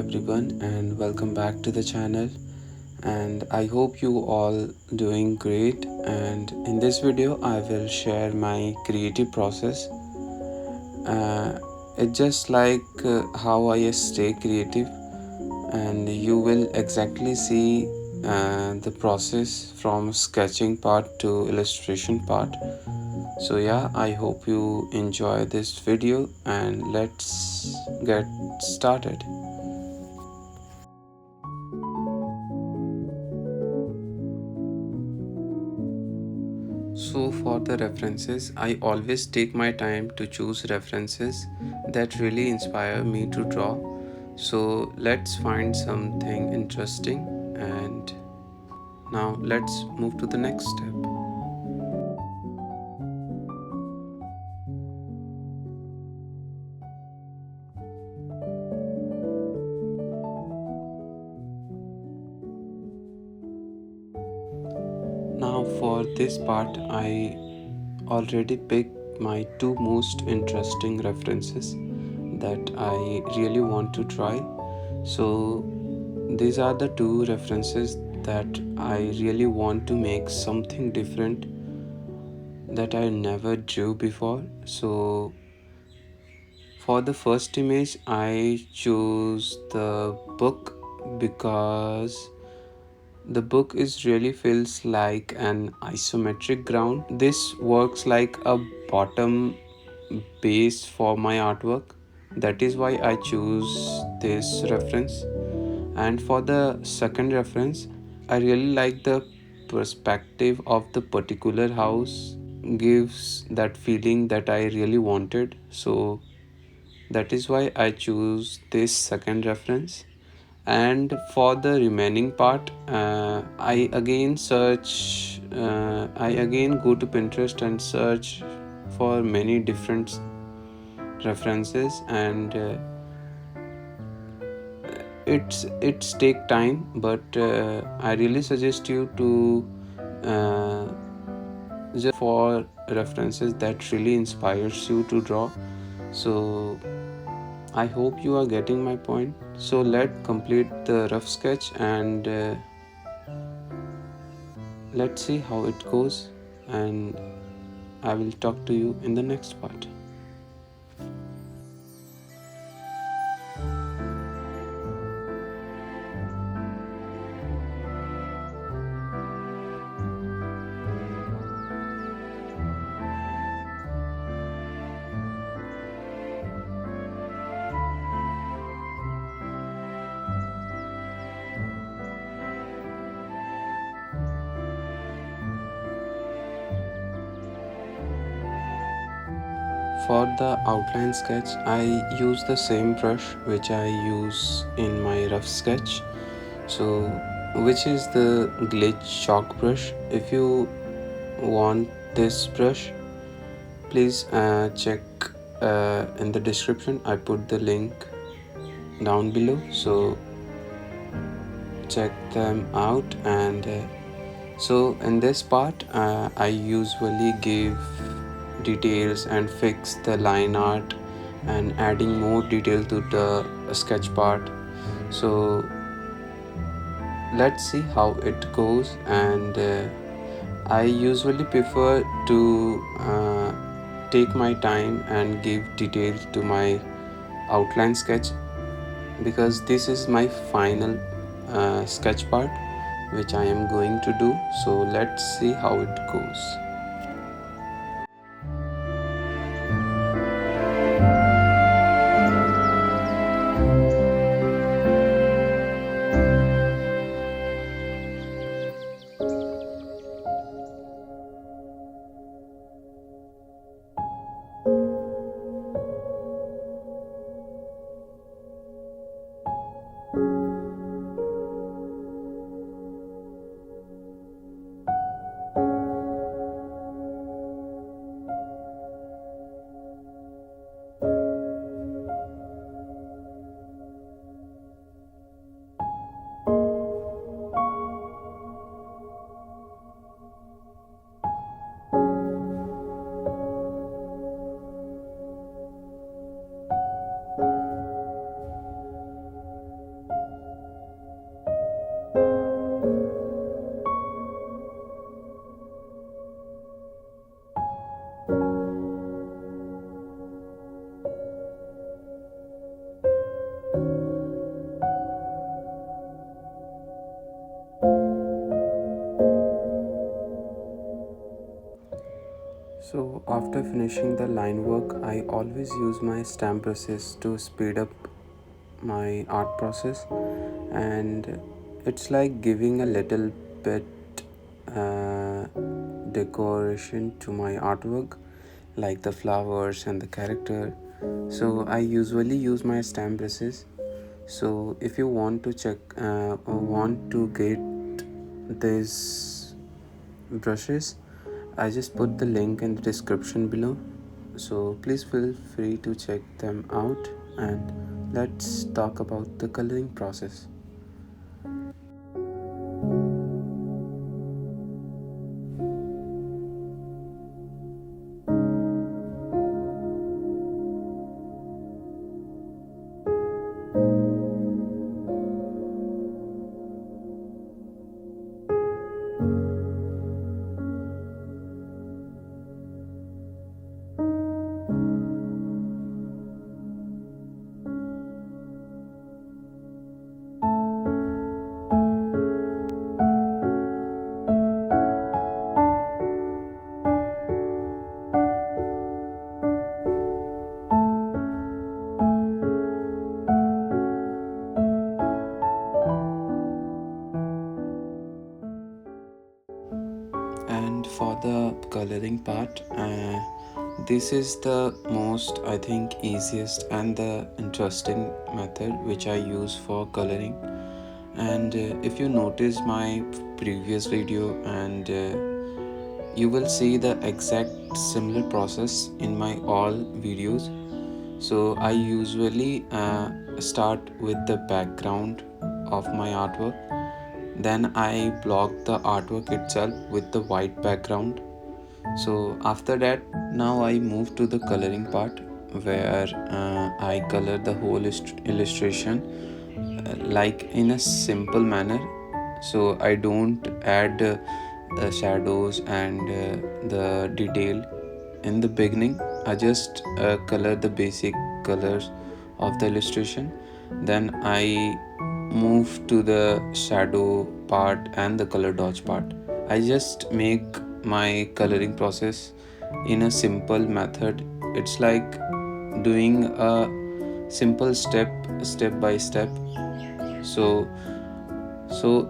everyone and welcome back to the channel, and I hope you all doing great. And in this video I will share my creative process. It's just like how I stay creative, and you will exactly see the process from sketching part to illustration part. So yeah, I hope you enjoy this video and let's get started. So for the references, I always take my time to choose references that really inspire me to draw. So let's find something interesting, and now let's move to the next step. Now for this part, I already picked my two most interesting references that I really want to try. So these are the two references that I really want to make something different that I never drew before. So for the first image, I chose the book because the book is really feels like an isometric ground. This works like a bottom base for my artwork. That is why I choose this reference. And for the second reference, I really like the perspective of the particular house, gives that feeling that I really wanted. So that is why I choose this second reference. And for the remaining part, I again go to Pinterest and search for many different references, and it's take time, but I really suggest you to uh, just for references that really inspires you to draw. So I hope you are getting my point. So let's complete the rough sketch, and let's see how it goes, and I will talk to you in the next part. For the outline sketch, I use the same brush which I use in my rough sketch. So, which is the glitch chalk brush. If you want this brush, please check in the description. I put the link down below. So check them out. And so in this part, I usually give details and fix the line art and adding more detail to the sketch part. So let's see how it goes, and I usually prefer to take my time and give detail to my outline sketch, because this is my final sketch part which I am going to do. So let's see how it goes. So after finishing the line work, I always use my stamp brushes to speed up my art process, and it's like giving a little bit uh, decoration to my artwork, like the flowers and the character. So I usually use my stamp brushes. So if you want to check or want to get these brushes, I just put the link in the description below, so please feel free to check them out, and let's talk about the coloring process. And for the coloring part, this is the most, I think, easiest and the interesting method which I use for coloring. And if you notice my previous video, and you will see the exact similar process in my all videos. So I usually start with the background of my artwork, then I block the artwork itself with the white background. So after that, now I move to the coloring part, where I color the whole illustration like in a simple manner. So I don't add shadows and the detail in the beginning. I just color the basic colors of the illustration, then I move to the shadow part and the color dodge part. I just make my coloring process in a simple method. It's like doing a simple step by step. So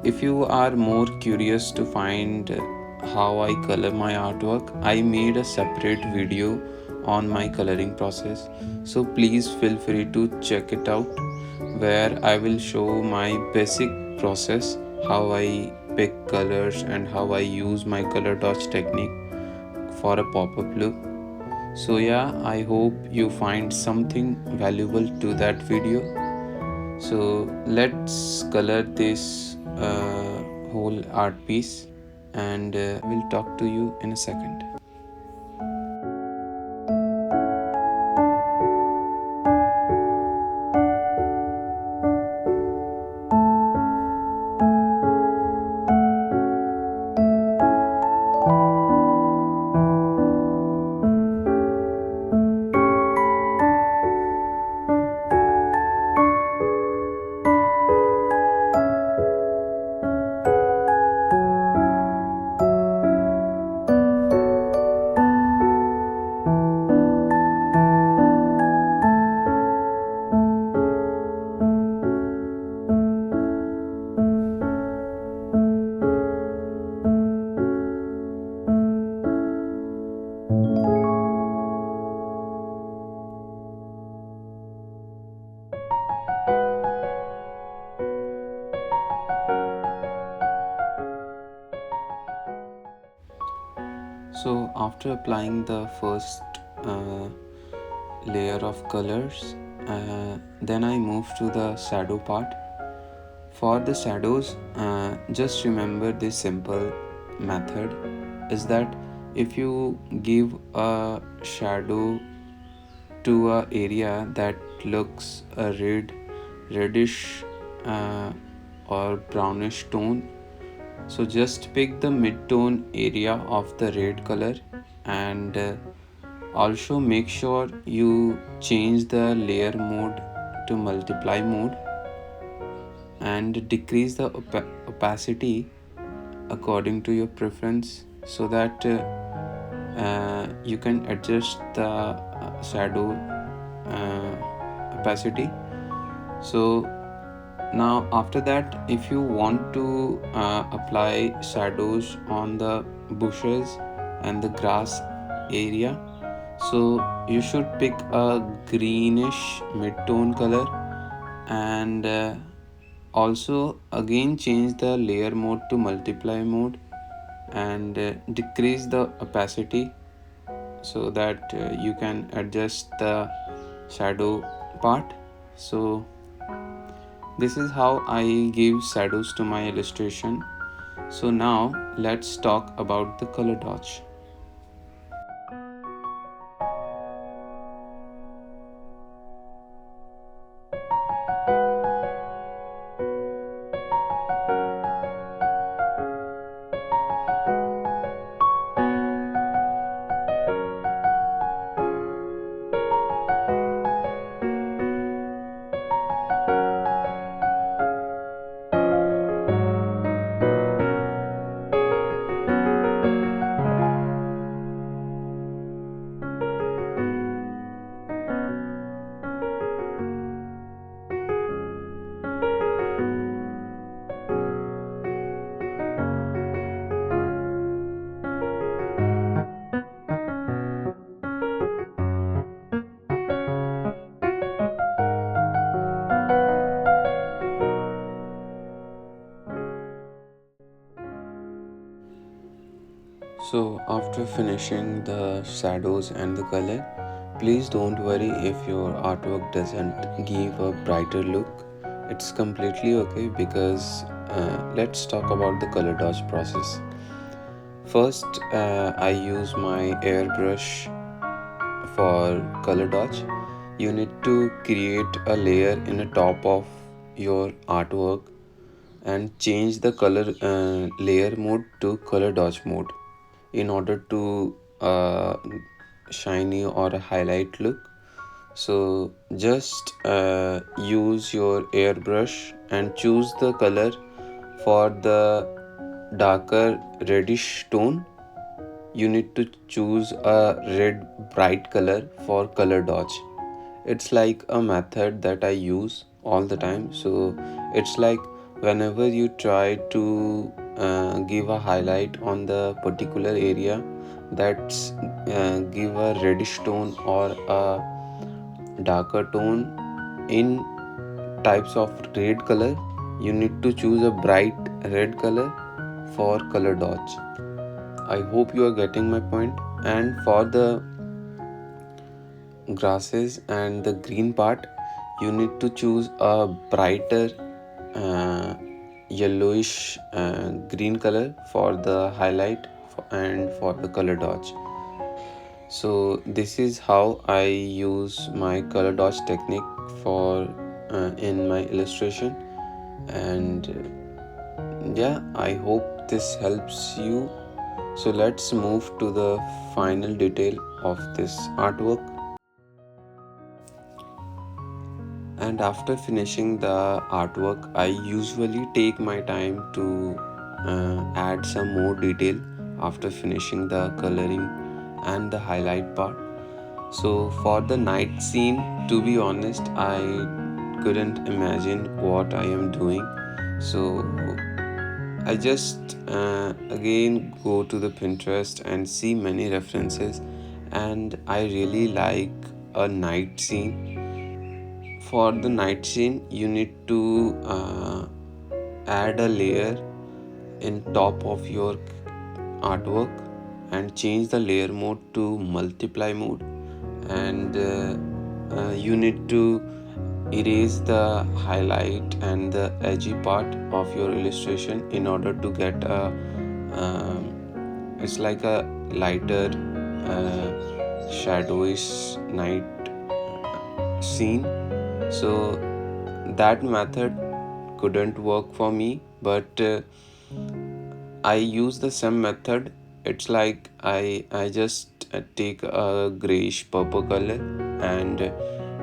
if you are more curious to find how I color my artwork, I made a separate video on my coloring process. So please feel free to check it out, where I will show my basic process, how I pick colors and how I use my color dodge technique for a pop-up look. So yeah, I hope you find something valuable to that video. So let's color this whole art piece, and we'll talk to you in a second. So after applying the first layer of colors, then I move to the shadow part. For the shadows, just remember this simple method is that if you give a shadow to a area that looks a reddish or brownish tone, so just pick the mid-tone area of the red color, and also make sure you change the layer mode to multiply mode, and decrease the opacity according to your preference, so that you can adjust the shadow opacity. So now after that, if you want to apply shadows on the bushes and the grass area, so you should pick a greenish mid-tone color, and also again change the layer mode to multiply mode, and decrease the opacity so that you can adjust the shadow part. So this is how I give shadows to my illustration. So now let's talk about the color dodge. So after finishing the shadows and the color, please don't worry if your artwork doesn't give a brighter look. It's completely okay, because let's talk about the color dodge process. First, I use my airbrush for color dodge. You need to create a layer in the top of your artwork and change the color layer mode to color dodge mode in order to shiny or a highlight look. So just use your airbrush and choose the color for the darker reddish tone. You need to choose a red bright color for color dodge. It's like a method that I use all the time. So it's like whenever you try to give a highlight on the particular area that's give a reddish tone or a darker tone in types of red color, you need to choose a bright red color for color dodge. I hope you are getting my point. And for the grasses and the green part, you need to choose a brighter yellowish green color for the highlight and for the color dodge. So this is how I use my color dodge technique for in my illustration. And yeah, I hope this helps you. So let's move to the final detail of this artwork. And after finishing the artwork, I usually take my time to add some more detail after finishing the coloring and the highlight part. So for the night scene, to be honest, I couldn't imagine what I am doing. So I just again go to the Pinterest and see many references, and I really like a night scene. For the night scene, you need to add a layer in top of your artwork and change the layer mode to multiply mode, and you need to erase the highlight and the edgy part of your illustration in order to get a it's like a lighter shadowish night scene. So that method couldn't work for me, but I use the same method. It's like I just take a grayish purple color and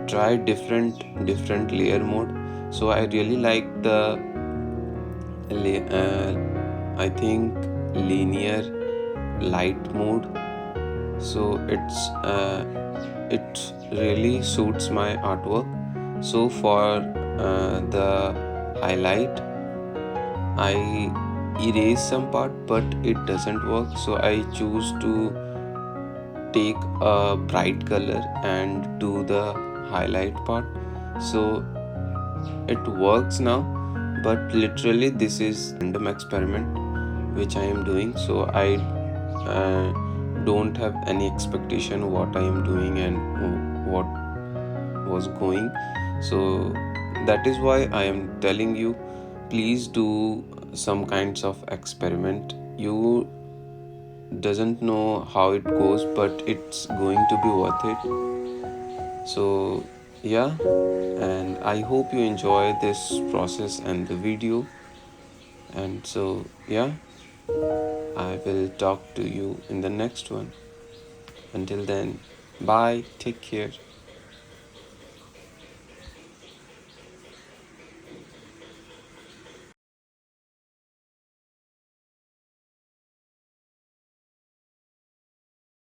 try different layer mode. So I really like the I think linear light mode, so it really suits my artwork. So for the highlight, I erase some part, but it doesn't work, so I choose to take a bright color and do the highlight part. So it works now, but literally this is random experiment which I am doing. So I don't have any expectation what I am doing and what was going. So that is why I am telling you, please do some kinds of experiment. You doesn't know how it goes, but it's going to be worth it. So yeah, and I hope you enjoy this process and the video. And so yeah, I will talk to you in the next one. Until then, bye, take care.